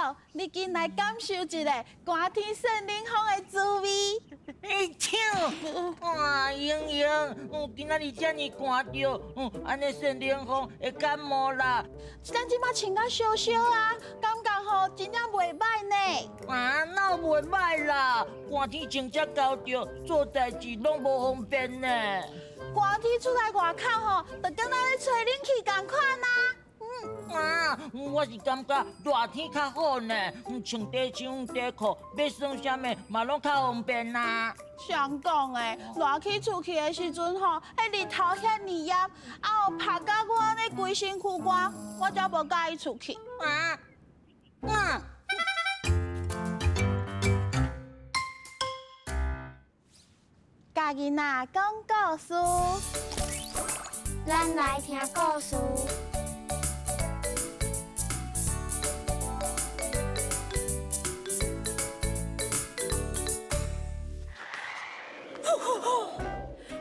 高，你紧来感受一下寒天圣冷风的滋味。跳！哇，莹莹，今仔日遮尔寒着，安尼圣冷风会感冒啦。咱即马穿甲烧烧啊，感觉吼真正袂歹呢。啊，哪有袂歹啦？寒天穿遮高着，做代志拢无方便呢。寒天出来外口吼，就敢若咧吹冷气共款啊。啊，我是感觉热天较好呢，穿短袖短裤，要耍啥物嘛拢较方便啦。想讲诶，热起出去的时阵吼，迄日头遐尼炎，啊有晒到我安尼规身躯汗，我才无介意出去。啊，家己若讲故事，咱来听故事。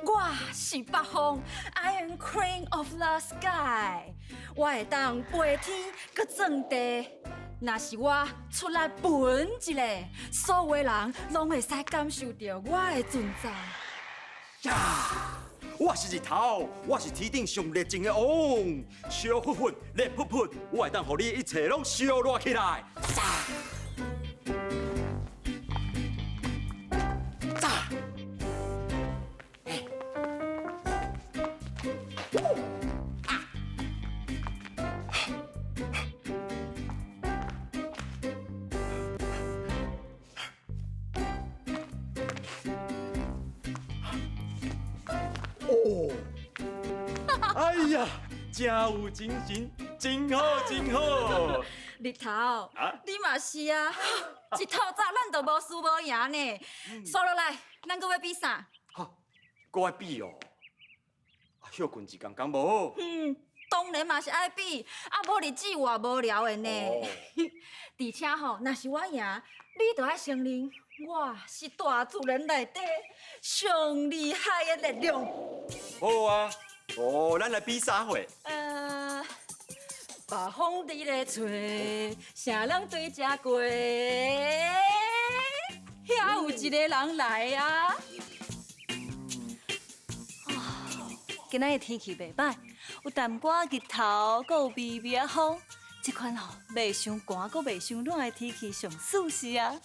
我是北风 ，I am queen of the sky。我会当飞天，搁钻地。若是我出来奔一个，所有人拢会使感受到我的存在。我是日头，我是天顶上热情的王，烧粉粉，热噗噗，我会当互你一切拢烧热起来。哦，哎呀，真有精神，真好真好。日头，你嘛是啊，一透早咱就无输无赢呢。说落来，咱搁要比啥？哈，搁爱比哦。休困一工无？当然嘛是爱比，啊无日子活无聊的呢。而且吼，若是我赢，你就爱承认我是大自然内底上厉害的力量。好啊，哦，咱来比啥货？北风伫咧吹，啥人对遮过？遐有一个人来啊！今仔日天气袂歹，有淡薄仔日头，阁有微微仔风，这款吼袂伤寒，阁袂伤冷的天气上舒适啊！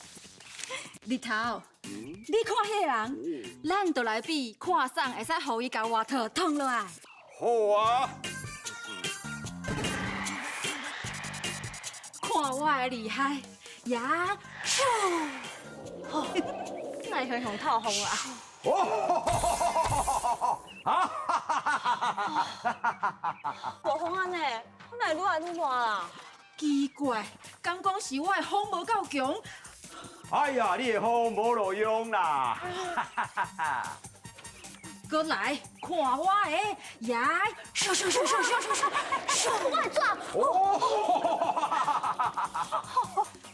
日头，你看迄个人，咱就来比看送会使互伊甲外套烫落来。好啊。看我的厉害，呀，咻！奈何红透风啊！无风啊呢，我哪会愈来愈热啦？奇怪，敢讲是我的风无够强？哎呀，你的风无路用啦！过来看我的呀，咻咻咻咻咻咻咻咻！我来抓！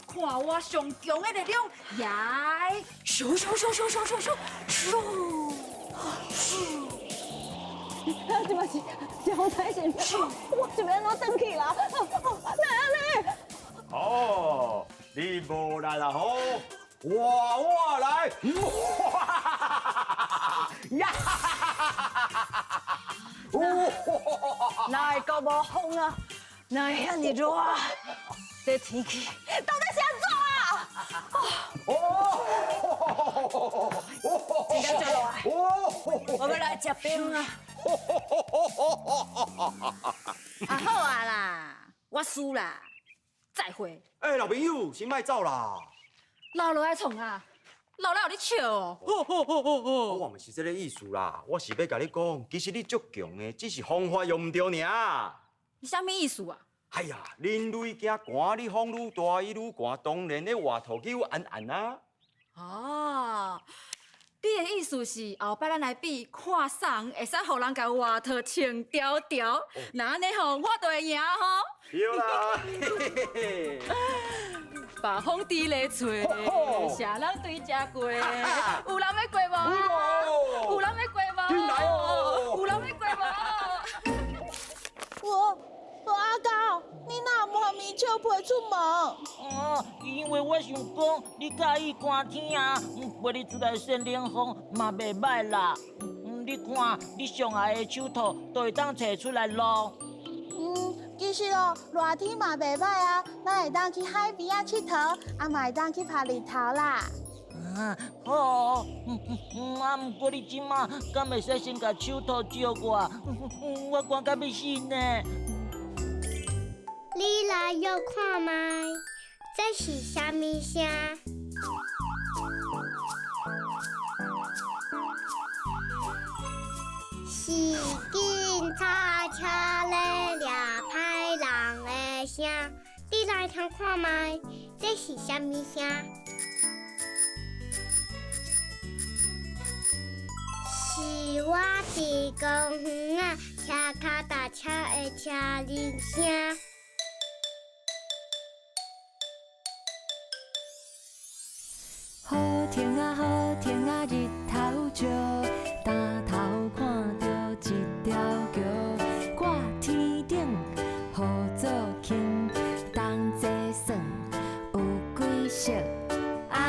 看我上强的力量，呀，咻咻咻咻咻咻咻咻！这嘛是交差线，我就要怎转去啦？来啊哦，你无力啦吼，我来！呀！哪会够无风啊？哪会遐尼热啊？这天气到底是安怎啊？真正接落来，我要来食冰啊！啊好啊啦，我输啦，再会。老朋友，先莫走啦。老落来创啊，老了有你笑哦。我嘛是这个意思啦，我是要甲你讲，其实你足强的，只是方法用唔对尔。你啥物意思啊？哎呀，人类惊寒，你风愈大伊愈寒，当然咧外套叫安安啊。哦，你的意思是后摆咱来比看送，会使互人甲外套穿条条，那安尼吼，我就会赢吼。对啦，嘿嘿嘿。北风伫咧吹，啥人对遮过？有人要过无？有人要过无？有人要过无？阿高，你哪莫名笑陪出门？哦，因为我想讲你介意寒天啊，陪你出来扇冷风嘛袂歹啦。你看，你上爱的手套都会当摕出来咯。其实哦，热天嘛袂歹啊，咱会当去海边啊佚佗，啊嘛会当去拍日头啦。啊，好哦，啊，不过你即马敢会使先甲手套借我？我寒到要死呢。你来要看麦，这是啥物声？是警察车咧抓歹人的声。你来通看麦，这是啥物声？是我伫公园啊，车脚踏车的车铃声。好天啊，好天啊，日头照，抬头看到一条桥，挂天顶，雨做轻，同齐算有几色？红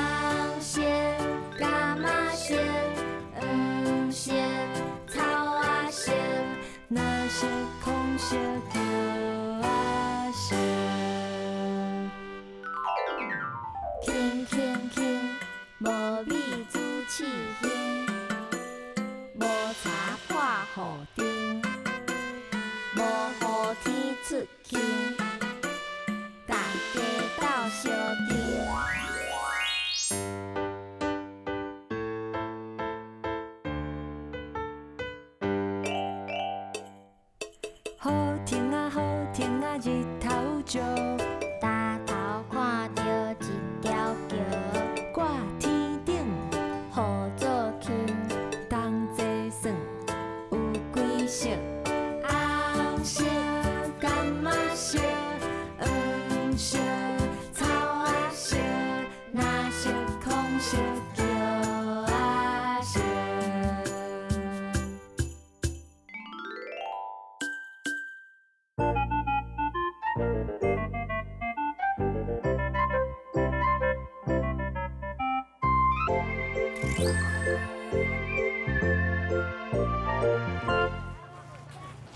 色、柑仔色、黄色、草仔色，蓝色、空色、桥仔色。轻轻轻。无米煮刺香，无茶破雨灯，无雨天出勤，大家斗相敬。好天啊，好天啊，日头照，抬头看到一条桥。挂天顶，雨做轻，同齐算有几色？红色、柑仔色、黄色、草仔色、蓝色、空色、桥仔色。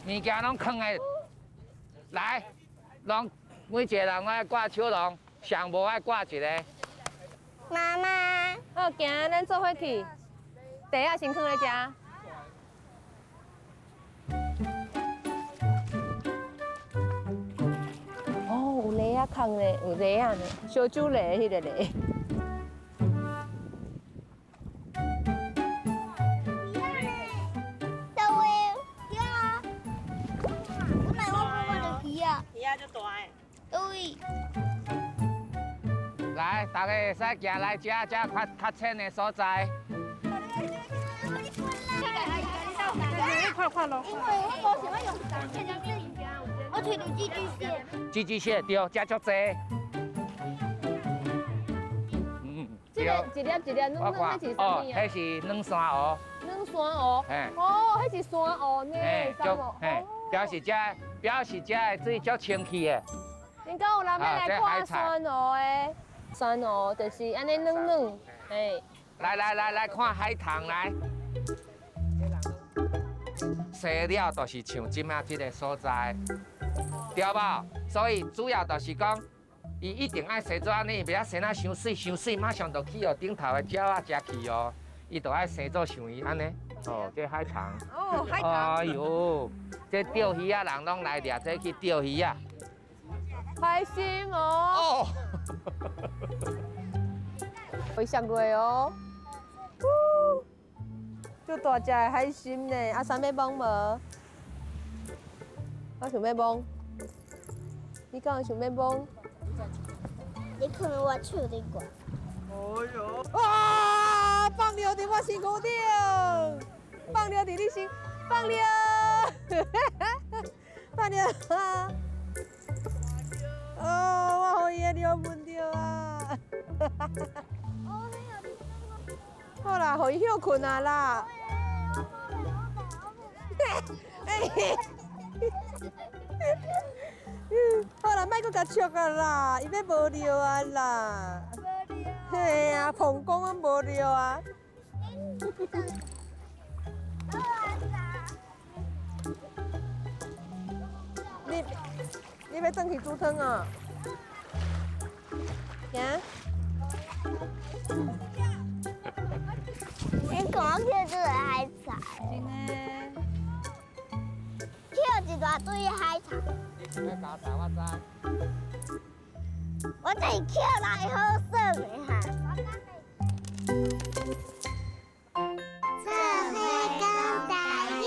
物件拢藏的，来，拢每一个人爱挂手笼，上无爱挂一个。妈妈，好，行，咱做伙去。茶啊，先放咧食。哦，有梨啊，空咧，有梨啊呢，烧酒梨迄个梨。对。来，大家会使行来遮较浅的所在。快快咯！因为我无想要用我找到寄居蟹。寄居蟹对，遮足济。这个一粒一粒软软，那是啥物啊？迄是软山蚵。软山蚵。嘿。哦，迄是山蚵呢。嘿，表示遮的水足清气的。恁敢有人要来看山蚵的？山蚵就是安尼软软，嘿。来看海棠来。生了就是像即马即个所在，对无？所以主要就是讲，伊一定爱生做安尼，袂晓生啊伤水，马上就去互顶头的鸟仔食去哦。伊就爱生做像伊安尼。哦，这海棠。哦，海棠。哎呦，这钓鱼啊，人拢来掠这去钓鱼啊。开心哦。会上来哦。就大只的海参呢，啊，啥要摸无？我想要摸。你敢有想要摸？你可能我手里管。哎呦！哇！放尿伫我身躯顶，放尿伫你身，放尿，放尿！哦，我好伊的尿闻到啊！好啦，互伊休困啊啦。好啦，莫搁甲笑啊啦，伊要无聊啊啦。嘿啊，碰讲啊无聊啊。你要转去煮汤啊？行。你讲去这个海菜，捡一大堆海菜。你要搞啥我知。我自己捡来好耍的哈。这会讲台语。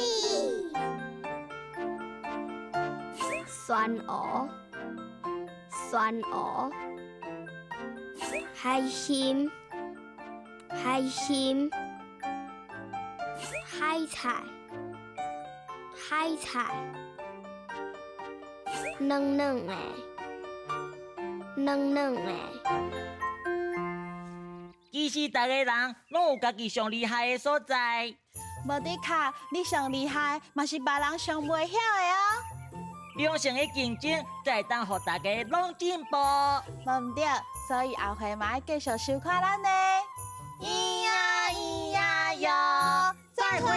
酸蚵，酸蚵，海参，海参，海菜，海菜，嫩嫩的，嫩嫩的。其实大家人拢有家己上厉害的所在。无伫卡，你上厉害，嘛是别人上袂晓的哦。良性的竞争，才会当互大家拢进步。无毋对，所以后回嘛要继续收看咱的。咿呀咿呀哟，再会。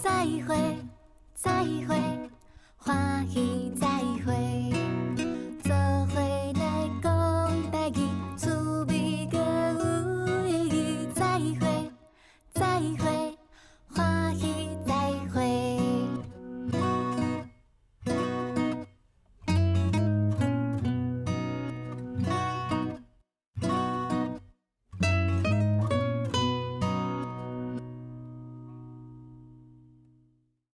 再会。